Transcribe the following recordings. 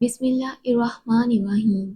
बिस्मिल्लाहिर्रहमानिर्रहीम।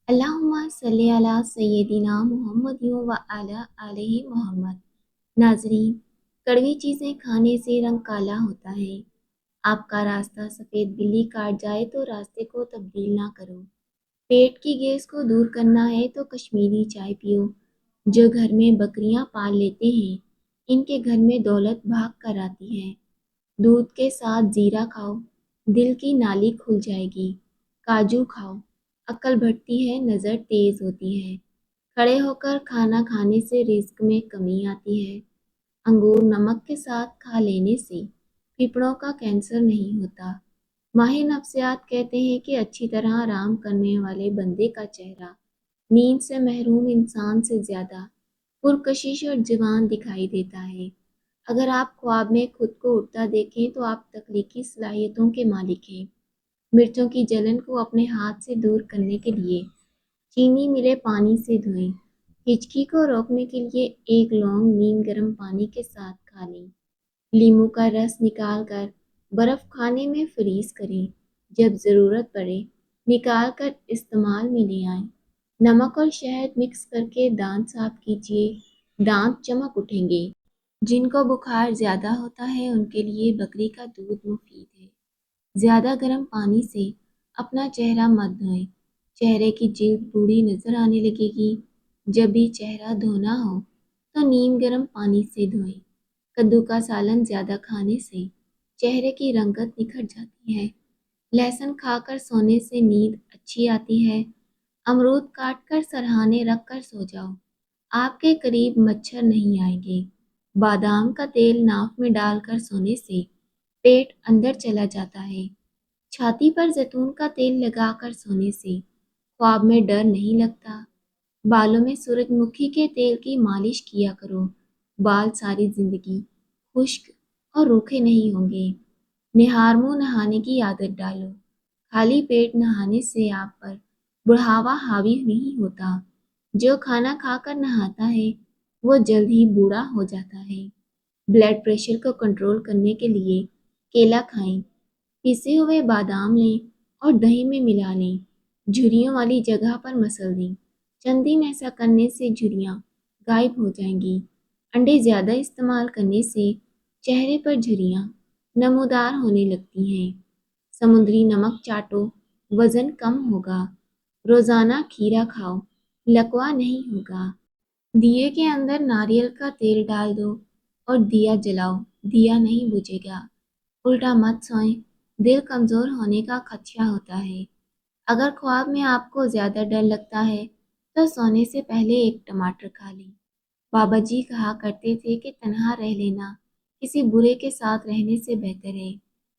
अल्लाहुम्मा सल्ली अला सय्यदिना मुहम्मद व अला आलिहि मोहम्मद। नाज़रीन, कड़वी चीज़ें खाने से रंग काला होता है। आपका रास्ता सफ़ेद बिल्ली काट जाए तो रास्ते को तब्दील ना करो। पेट की गैस को दूर करना है तो कश्मीरी चाय पियो। जो घर में बकरियां पाल लेते हैं, इनके घर में दौलत भाग कर आती है। दूध के साथ जीरा खाओ, दिल की नाली खुल जाएगी। काजू खाओ, अक्ल बढ़ती है, नज़र तेज होती है। खड़े होकर खाना खाने से रिज्क में कमी आती है। अंगूर नमक के साथ खा लेने से फेफड़ों का कैंसर नहीं होता। माहिर नफ्सियात कहते हैं कि अच्छी तरह आराम करने वाले बंदे का चेहरा नींद से महरूम इंसान से ज्यादा पुरकशिश और जवान दिखाई देता है। अगर आप ख्वाब में खुद को उड़ता देखें तो आप तख्लीकी सलाहियतों के मालिक हैं। मिर्चों की जलन को अपने हाथ से दूर करने के लिए चीनी मिले पानी से धोएं। हिचकी को रोकने के लिए एक लौंग नीम गर्म पानी के साथ खा लें। लीमू का रस निकाल कर बर्फ खाने में फ्रीज करें। जब ज़रूरत पड़े निकाल कर इस्तेमाल में ले आएं। नमक और शहद मिक्स करके दांत साफ कीजिए, दांत चमक उठेंगे। जिनको बुखार ज़्यादा होता है उनके लिए बकरी का दूध मुफीद है। ज़्यादा गर्म पानी से अपना चेहरा मत धोएं, चेहरे की जिल्द बूढ़ी नज़र आने लगेगी। जब भी चेहरा धोना हो तो नीम गर्म पानी से धोएं। कद्दू का सालन ज़्यादा खाने से चेहरे की रंगत निखर जाती है। लहसुन खाकर सोने से नींद अच्छी आती है। अमरूद काट कर सरहाने रख कर सो जाओ, आपके करीब मच्छर नहीं आएंगे। बादाम का तेल नाक में डालकर सोने से पेट अंदर चला जाता है। छाती पर जैतून का तेल लगाकर सोने से ख्वाब में डर नहीं लगता। बालों में सूरजमुखी के तेल की मालिश किया करो, बाल सारी जिंदगी खुश्क और रूखे नहीं होंगे। निहार मुंह नहाने की आदत डालो, खाली पेट नहाने से आप पर बुढ़ावा हावी नहीं होता। जो खाना खाकर नहाता है वो जल्द ही बूढ़ा हो जाता है। ब्लड प्रेशर को कंट्रोल करने के लिए केला खाएं, पिसे हुए बादाम लें और दही में मिला लें। झुर्रियों वाली जगह पर मसल दें। चंद दिन ऐसा करने से झुर्रियाँ गायब हो जाएंगी। अंडे ज़्यादा इस्तेमाल करने से चेहरे पर झुर्रियाँ नमूदार होने लगती हैं। समुद्री नमक चाटो, वज़न कम होगा। रोज़ाना खीरा खाओ, लकवा नहीं होगा। दिए के अंदर नारियल का तेल डाल दो और दिया जलाओ, दिया नहीं बुझेगा। उल्टा मत सोएं, दिल कमज़ोर होने का खदशा होता है। अगर ख्वाब में आपको ज़्यादा डर लगता है तो सोने से पहले एक टमाटर खा लें। बाबा जी कहा करते थे कि तन्हा रह लेना किसी बुरे के साथ रहने से बेहतर है।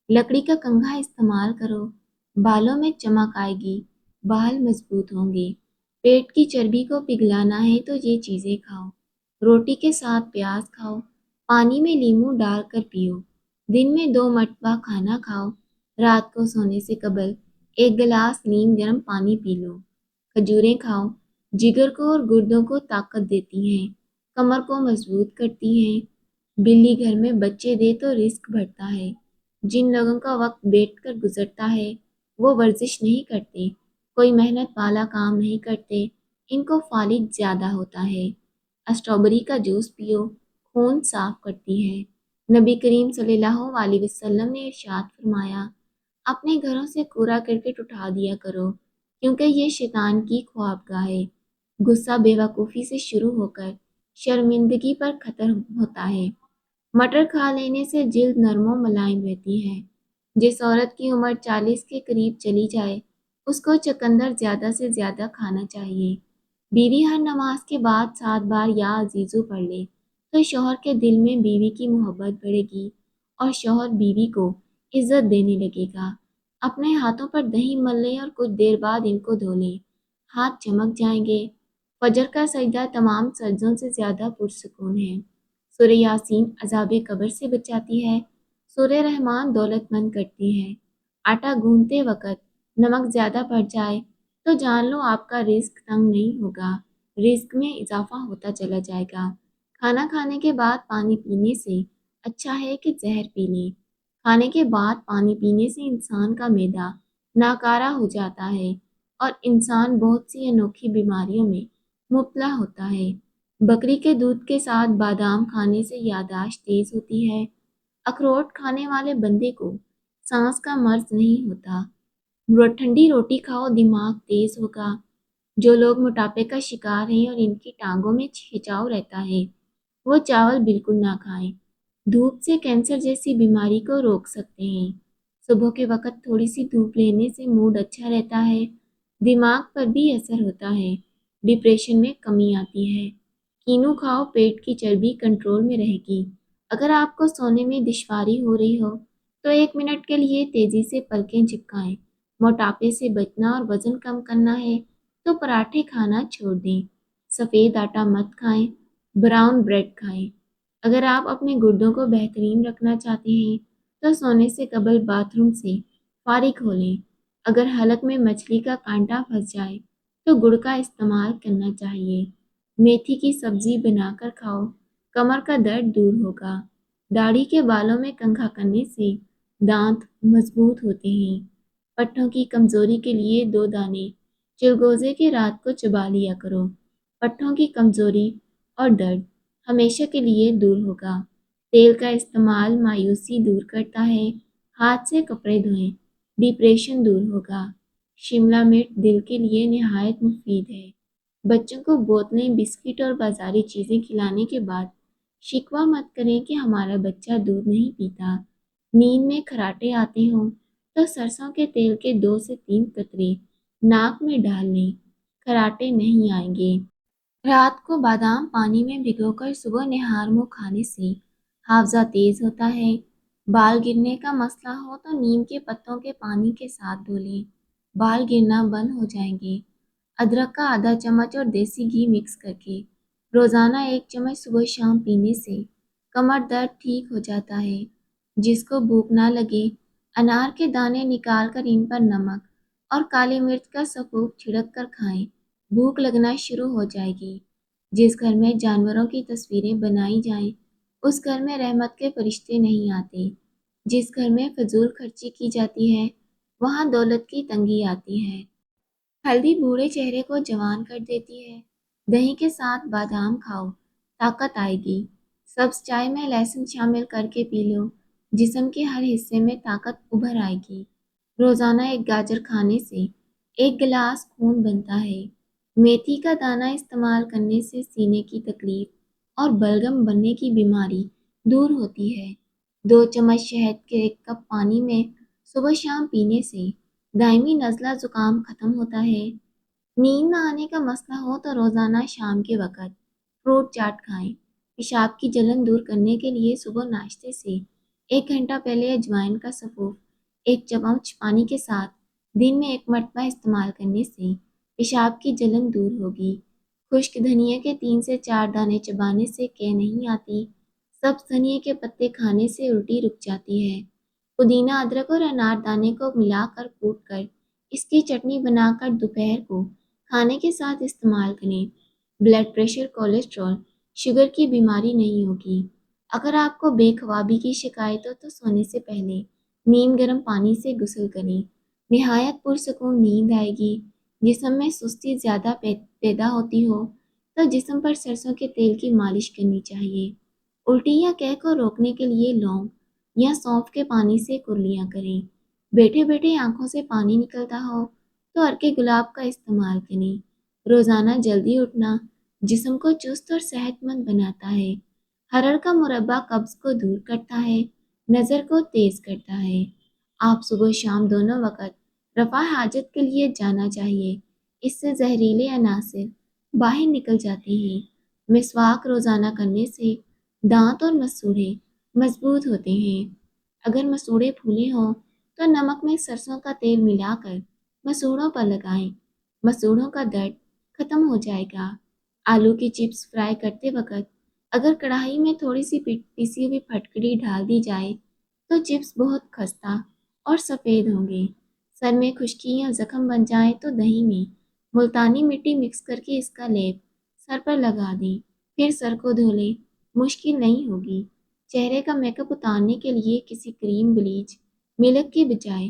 लकड़ी का कंघा इस्तेमाल करो, बालों में चमक आएगी, बाल मजबूत होंगे। पेट की चर्बी को पिघलाना है तो ये चीज़ें खाओ। रोटी के साथ प्याज खाओ, पानी में नींबू डालकर पियो। दिन में 2 मरतबा खाना खाओ। रात को सोने से कबल एक गिलास नीम गर्म पानी पी लो। खजूरें खाओ, जिगर को और गुर्दों को ताकत देती हैं, कमर को मजबूत करती हैं। बिल्ली घर में बच्चे दे तो रिस्क बढ़ता है। जिन लोगों का वक्त बैठकर गुजरता है वो वर्जिश नहीं करते, कोई मेहनत वाला काम नहीं करते, इनको फालिज ज़्यादा होता है। स्ट्रॉबेरी का जूस पियो, खून साफ करती है। नबी करीम सल्लल्लाहु अलैहि वसल्लम ने इरशाद फरमाया, अपने घरों से कूड़ा करकट उठा दिया करो, क्योंकि ये शैतान की ख्वाबगाह है। गुस्सा बेवकूफ़ी से शुरू होकर शर्मिंदगी पर ख़त्म होता है। मटर खा लेने से जिल्द नरम और मुलायम रहती है। जिस औरत की उम्र 40 के करीब चली जाए उसको चुकंदर ज़्यादा से ज़्यादा खाना चाहिए। बीवी हर नमाज के बाद 7 बार या अजीज़ू पढ़ ले तो शौहर के दिल में बीवी की मोहब्बत बढ़ेगी और शौहर बीवी को इज्जत देने लगेगा। अपने हाथों पर दही मल लें और कुछ देर बाद इनको धो लें, हाथ चमक जाएंगे। फजर का सजदा तमाम सजदों से ज़्यादा पुरसुकून है। सूरह यासीन अज़ाब कब्र से बचाती है। सूरह रहमान दौलतमंद करती है। आटा गूंथते वक़्त नमक ज़्यादा पड़ जाए तो जान लो आपका रिस्क तंग नहीं होगा, रिस्क में इजाफा होता चला जाएगा। खाना खाने के बाद पानी पीने से अच्छा है कि जहर पी लें। खाने के बाद पानी पीने से इंसान का मैदा ناکارہ ہو جاتا ہے اور انسان بہت سی انوکھی بیماریوں میں مبتلا ہوتا ہے۔ بکری کے دودھ کے ساتھ بادام کھانے سے یادداشت تیز ہوتی ہے۔ اخروٹ کھانے والے بندے کو سانس کا مرض نہیں ہوتا۔ ٹھنڈی روٹی کھاؤ، دماغ تیز ہوگا۔ جو لوگ موٹاپے کا شکار ہیں اور ان کی ٹانگوں میں کھچاؤ رہتا ہے وہ چاول بالکل نہ کھائیں۔ دھوپ سے کینسر جیسی بیماری کو روک سکتے ہیں۔ صبح کے وقت تھوڑی سی دھوپ لینے سے موڈ اچھا رہتا ہے، دماغ پر بھی اثر ہوتا ہے، ڈپریشن میں کمی آتی ہے۔ کینو کھاؤ، پیٹ کی چربی کنٹرول میں رہے گی۔ اگر آپ کو سونے میں دشواری ہو رہی ہو تو 1 منٹ کے لیے تیزی سے پلکیں جھپکائیں۔ موٹاپے سے بچنا اور وزن کم کرنا ہے تو پراٹھے کھانا چھوڑ دیں۔ سفید آٹا مت کھائیں، براؤن بریڈ کھائیں۔ اگر آپ اپنے گردوں کو بہترین رکھنا چاہتے ہیں تو سونے سے قبل باتھ روم سے فارغ ہو لیں۔ اگر حلق میں مچھلی کا کانٹا پھنس جائے تو گڑ کا استعمال کرنا چاہیے۔ میتھی کی سبزی بنا کر کھاؤ، کمر کا درد دور ہوگا۔ داڑھی کے بالوں میں کنگھا کرنے سے دانت مضبوط ہوتے ہیں۔ پٹھوں کی کمزوری کے لیے 2 دانے چلگوزے کے رات کو چبا لیا کرو۔ پٹھوں کی کمزوری اور درد ہمیشہ کے لیے دور ہوگا۔ تیل کا استعمال مایوسی دور کرتا ہے۔ ہاتھ سے کپڑے دھوئیں، ڈپریشن دور ہوگا۔ شملہ مرچ دل کے لیے نہایت مفید ہے۔ بچوں کو بوتلیں، بسکٹ اور بازاری چیزیں کھلانے کے بعد شکوہ مت کریں کہ ہمارا بچہ دودھ نہیں پیتا۔ نیند میں خراٹے آتے ہوں تو سرسوں کے تیل کے 2 سے 3 قطرے ناک میں ڈال لیں، خراٹے نہیں آئیں گے۔ رات کو بادام پانی میں بھگو کر صبح نہار منہ کھانے سے حافظہ تیز ہوتا ہے۔ بال گرنے کا مسئلہ ہو تو نیم کے پتوں کے پانی کے ساتھ دھو لیں، بال گرنا بند ہو جائیں گے۔ ادرک کا آدھا چمچ اور دیسی گھی مکس کر کے روزانہ 1 چمچ صبح شام پینے سے کمر درد ٹھیک ہو جاتا ہے۔ جس کو بھوک نہ لگے، انار کے دانے نکال کر ان پر نمک اور کالی مرچ کا سفوف چھڑک کر کھائیں، بھوک لگنا شروع ہو جائے گی۔ جس گھر میں جانوروں کی تصویریں بنائی جائیں اس گھر میں رحمت کے فرشتے نہیں آتے۔ جس گھر میں فضول خرچی کی جاتی ہے وہاں دولت کی تنگی آتی ہے۔ ہلدی بوڑھے چہرے کو جوان کر دیتی ہے۔ دہی کے ساتھ بادام کھاؤ، طاقت آئے گی۔ سبز چائے میں لہسن شامل کر کے پی لو، جسم کے ہر حصے میں طاقت ابھر آئے گی۔ روزانہ 1 گاجر کھانے سے 1 گلاس خون بنتا ہے۔ میتھی کا دانہ استعمال کرنے سے سینے کی تکلیف اور بلغم بننے کی بیماری دور ہوتی ہے۔ 2 چمچ شہد کے 1 کپ پانی میں صبح شام پینے سے دائمی نزلہ زکام ختم ہوتا ہے۔ نیند نہ آنے کا مسئلہ ہو تو روزانہ شام کے وقت فروٹ چاٹ کھائیں۔ پیشاب کی جلن دور کرنے کے لیے صبح ناشتے سے 1 گھنٹہ پہلے اجوائن کا سفوف 1 چمچ پانی کے ساتھ دن میں 1 مرتبہ استعمال کرنے سے پیشاب کی جلن دور ہوگی۔ خشک دھنیا کے 3 سے 4 دانے چبانے سے کے نہیں آتی۔ سبز دھنیا کے پتے کھانے سے الٹی رک جاتی ہے۔ پودینہ، ادرک اور انار دانے کو ملا کر کوٹ کر اس کی چٹنی بنا کر دوپہر کو کھانے کے ساتھ استعمال کریں۔ بلڈ پریشر، کولیسٹرول، شوگر کی بیماری نہیں ہوگی۔ اگر آپ کو بے خوابی کی شکایت ہو تو سونے سے پہلے نیم گرم پانی سے غسل کریں، نہایت پرسکون نیند آئے گی۔ جسم میں سستی زیادہ پیدا ہوتی ہو تو جسم پر سرسوں کے تیل کی مالش کرنی چاہیے۔ الٹی یا قے کو روکنے کے لیے لونگ یا سونف کے پانی سے کرلیاں کریں۔ بیٹھے بیٹھے آنکھوں سے پانی نکلتا ہو تو عرق گلاب کا استعمال کریں۔ روزانہ جلدی اٹھنا جسم کو چست اور صحت مند بناتا ہے۔ ہرر کا مربع قبض کو دور کرتا ہے، نظر کو تیز کرتا ہے۔ آپ صبح شام دونوں وقت رفع حاجت کے لیے جانا چاہیے، اس سے زہریلے عناصر باہر نکل جاتے ہیں۔ مسواک روزانہ کرنے سے دانت اور مسوڑھے مضبوط ہوتے ہیں۔ اگر مسوڑھے پھولے ہوں تو نمک میں سرسوں کا تیل ملا کر مسوڑھوں پر لگائیں، مسوڑھوں کا درد ختم ہو جائے گا۔ آلو کی چپس فرائی کرتے وقت اگر کڑاہی میں تھوڑی سی پیسی ہوئی پھٹکری ڈال دی جائے تو چپس بہت خستہ اور سفید ہوں گے۔ سر میں خشکی یا زخم بن جائے تو دہی میں ملتانی مٹی مکس کر کے اس کا لیپ سر پر لگا دیں، پھر سر کو دھو لیں، مشکل نہیں ہوگی۔ چہرے کا میک اپ اتارنے کے لیے کسی کریم، بلیچ، ملک کے بجائے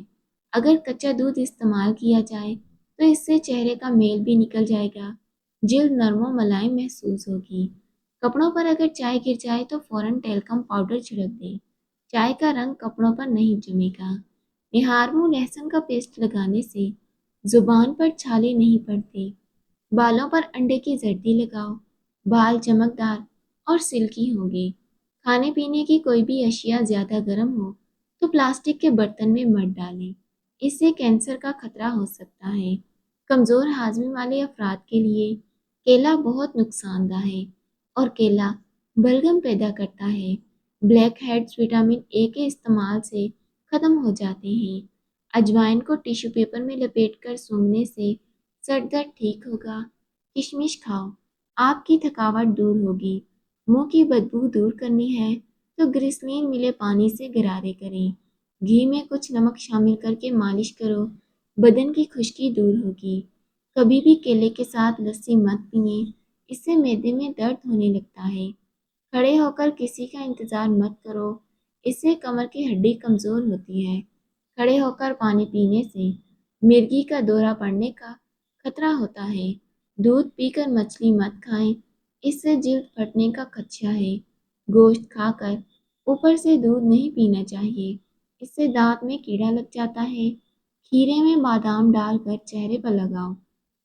अगर कच्चा दूध इस्तेमाल किया जाए तो इससे चेहरे का मेल भी निकल जाएगा, जल्द नरम और मुलायम महसूस होगी। कपड़ों पर अगर चाय गिर जाए तो फौरन टेल्कम पाउडर छिड़क दें। चाय का रंग कपड़ों पर नहीं जमेगा। निहार मुंह लहसुन का पेस्ट लगाने से जुबान पर छाले नहीं पड़ते। बालों पर अंडे की जर्दी लगाओ, बाल चमकदार और सिल्की होंगे। खाने पीने की कोई भी अशिया ज़्यादा गर्म हो तो प्लास्टिक के बर्तन में मत डालें, इससे कैंसर का खतरा हो सकता है। कमज़ोर हाजमे वाले अफराद के लिए केला बहुत नुकसानदा है और केला बलगम पैदा करता है। ब्लैक हेड्स विटामिन ए के इस्तेमाल से ख़त्म हो जाते हैं। अजवाइन को टिश्यू पेपर में लपेटकर सूंघने से सर दर्द ठीक होगा। किशमिश खाओ, आपकी थकावट दूर होगी। मुंह की बदबू दूर करनी है तो ग्रिसलीन मिले पानी से गरारे करें। घी में कुछ नमक शामिल करके मालिश करो, बदन की खुश्की दूर होगी। कभी भी केले के साथ लस्सी मत पिएं, इससे मैदे में दर्द होने लगता है। खड़े होकर किसी का इंतज़ार मत करो, इससे कमर की हड्डी कमज़ोर होती है। खड़े होकर पानी पीने से मिर्गी का दौरा पड़ने का खतरा होता है। दूध पीकर मछली मत खाएं, इससे जल्द फटने का खदशा है। गोश्त खाकर ऊपर से दूध नहीं पीना चाहिए, इससे दांत में कीड़ा लग जाता है। खीरे में बादाम डालकर चेहरे पर लगाओ,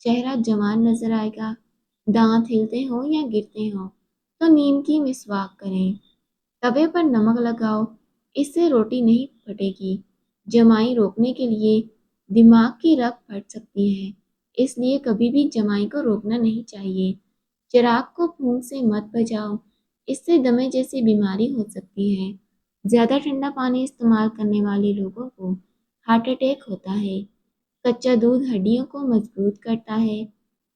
चेहरा जवान नजर आएगा। दांत हिलते हो या गिरते हो तो नीम की मिसवाक करें। तवे पर नमक लगाओ, इससे रोटी नहीं फटेगी। जमाई रोकने के लिए दिमाग की रग फट सकती है, इसलिए कभी भी जमाई को रोकना नहीं चाहिए। चिराग को फूंक से मत बजाओ, इससे दमे जैसी बीमारी हो सकती है। ज़्यादा ठंडा पानी इस्तेमाल करने वाले लोगों को हार्ट अटैक होता है। कच्चा दूध हड्डियों को मजबूत करता है।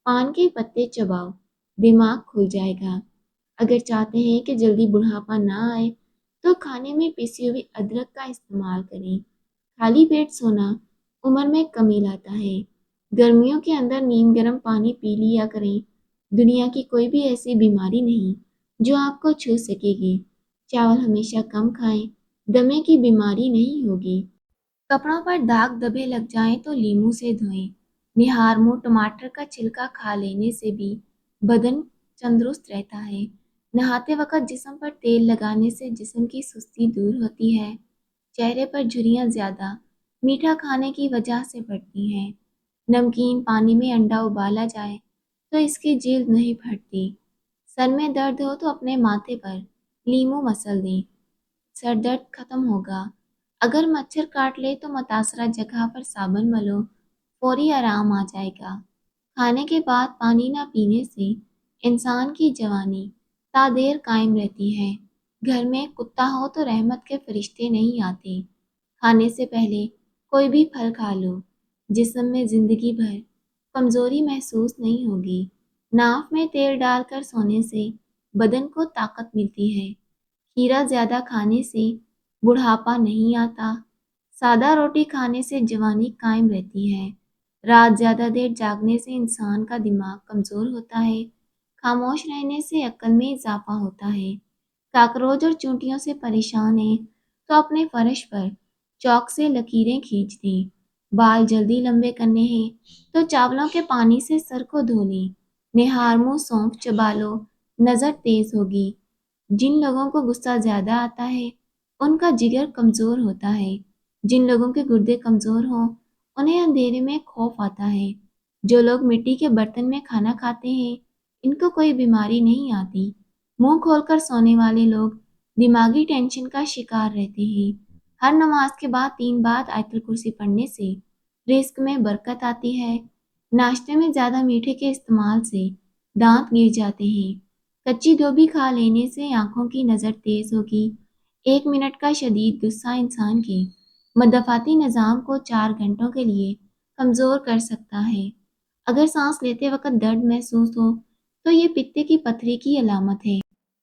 पान के पत्ते चबाओ, दिमाग खुल जाएगा। अगर चाहते हैं कि जल्दी बुढ़ापा ना आए तो खाने में पिसी हुई अदरक का इस्तेमाल करें। खाली पेट सोना उम्र में कमी लाता है। गर्मियों के अंदर नीम गर्म पानी पी लिया करें। दुनिया की कोई भी ऐसी बीमारी नहीं जो आपको छू सकेगी। चावल हमेशा कम खाएं, दमे की बीमारी नहीं होगी। कपड़ों पर दाग धब्बे लग जाएं तो लीमू से धोएं। निहार मुंह टमाटर का छिलका खा लेने से भी बदन तंदुरुस्त रहता है। नहाते वक्त जिस्म पर तेल लगाने से जिस्म की सुस्ती दूर होती है। चेहरे पर झुर्रियाँ ज़्यादा मीठा खाने की वजह से बढ़ती हैं। नमकीन पानी में अंडा उबाला जाए तो इसकी जल्द नहीं फटती। सर में दर्द हो तो अपने माथे पर लीमू मसल दें, सर दर्द खत्म होगा। अगर मच्छर काट ले तो मुतासरा जगह पर साबुन मलो, फौरी आराम आ जाएगा। खाने के बाद पानी ना पीने से इंसान की जवानी तादेर कायम रहती है। घर में कुत्ता हो तो रहमत के फरिश्ते नहीं आते। खाने से पहले कोई भी फल खा लो, जिस्म में जिंदगी भर कमजोरी महसूस नहीं होगी। नाक में तेल डालकर सोने से बदन को ताकत मिलती है। खीरा ज़्यादा खाने से बुढ़ापा नहीं आता। सादा रोटी खाने से जवानी कायम रहती है। रात ज़्यादा देर जागने से इंसान का दिमाग कमज़ोर होता है। खामोश रहने से अक्ल में इजाफा होता है। काकरोच और चूंटियों से परेशान हैं तो अपने फर्श पर चौक से लकीरें खींच दें। बाल जल्दी लंबे करने हैं तो चावलों के पानी से सर को धो लें। निहार मुंह सौंफ चबा लो, नज़र तेज होगी। जिन लोगों को गुस्सा ज़्यादा आता है उनका जिगर कमज़ोर होता है। जिन लोगों के गुर्दे कमज़ोर हों उन्हें अंधेरे में खौफ आता है। जो लोग मिट्टी के बर्तन में खाना खाते हैं इनको कोई बीमारी नहीं आती। मुंह खोलकर सोने वाले लोग दिमागी टेंशन का शिकार रहते हैं। हर नमाज के बाद 3 बार आयतुल कुर्सी पढ़ने से रिस्क में बरकत आती है। नाश्ते में ज़्यादा मीठे के इस्तेमाल से दांत गिर जाते हैं। कच्ची गोभी खा लेने से आंखों की नज़र तेज होगी। 1 मिनट का शदीद गुस्सा इंसान के मदफ़ाती निज़ाम को 4 घंटों के लिए कमज़ोर कर सकता है। अगर सांस लेते वक्त दर्द महसूस हो तो ये पित्ते की पथरी की अलामत है।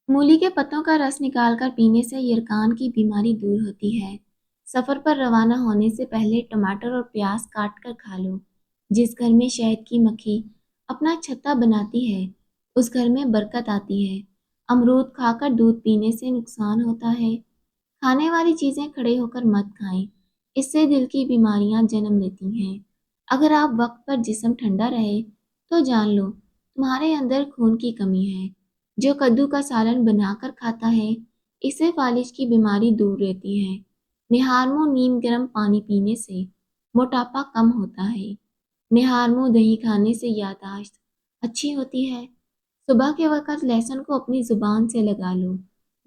मूली के पत्तों का रस निकालकर पीने से यरकान की बीमारी दूर होती है। सफ़र पर रवाना होने से पहले टमाटर और प्याज काट कर खा लो। जिस घर में शहद की मक्खी अपना छत्ता बनाती है उस घर में बरकत आती है। अमरूद खाकर दूध पीने से नुकसान होता है। खाने वाली चीज़ें खड़े होकर मत खाएं, اس سے دل کی بیماریاں جنم لیتی ہیں۔ اگر آپ وقت پر جسم ٹھنڈا رہے تو جان لو تمہارے اندر خون کی کمی ہے۔ جو کدو کا سالن بنا کر کھاتا ہے اس سے فالج کی بیماری دور رہتی ہے۔ نہارمو نیم گرم پانی پینے سے موٹاپا کم ہوتا ہے۔ نہارمو دہی کھانے سے یادداشت اچھی ہوتی ہے۔ صبح کے وقت لہسن کو اپنی زبان سے لگا لو،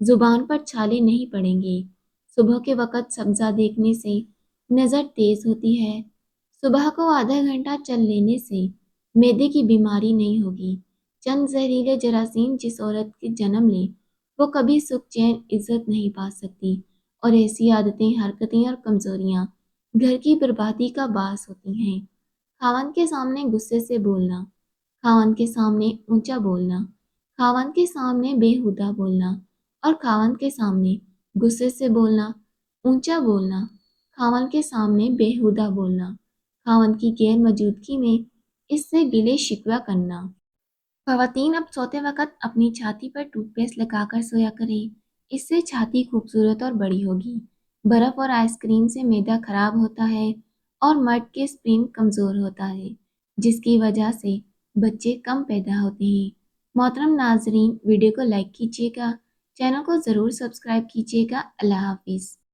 زبان پر چھالے نہیں پڑیں گے۔ صبح کے وقت سبزہ دیکھنے سے نظر تیز ہوتی ہے۔ صبح کو آدھا گھنٹہ چل لینے سے معدے کی بیماری نہیں ہوگی۔ چند زہریلے جراثیم جس عورت کے جنم لیں وہ کبھی سکھ چین عزت نہیں پا سکتی، اور ایسی عادتیں، حرکتیں اور کمزوریاں گھر کی بربادی کا باعث ہوتی ہیں۔ خاوند کے سامنے غصے سے بولنا، خاوند کے سامنے اونچا بولنا، خاوند کے سامنے بےہودہ بولنا اور خاوند کے سامنے غصے سے بولنا، اونچا بولنا، خاوند کے سامنے بےہودہ بولنا، خاوند کی غیر موجودگی میں اس سے گلے شکوہ کرنا۔ خواتین اب سوتے وقت اپنی چھاتی پر ٹوتھ پیسٹ لگا کر سویا کریں، اس سے چھاتی خوبصورت اور بڑی ہوگی۔ برف اور آئس کریم سے معدہ خراب ہوتا ہے اور مرد کے اسپرم کمزور ہوتا ہے، جس کی وجہ سے بچے کم پیدا ہوتے ہیں۔ محترم ناظرین، ویڈیو کو لائک کیجیے گا، چینل کو ضرور سبسکرائب کیجیے گا۔ اللہ حافظ۔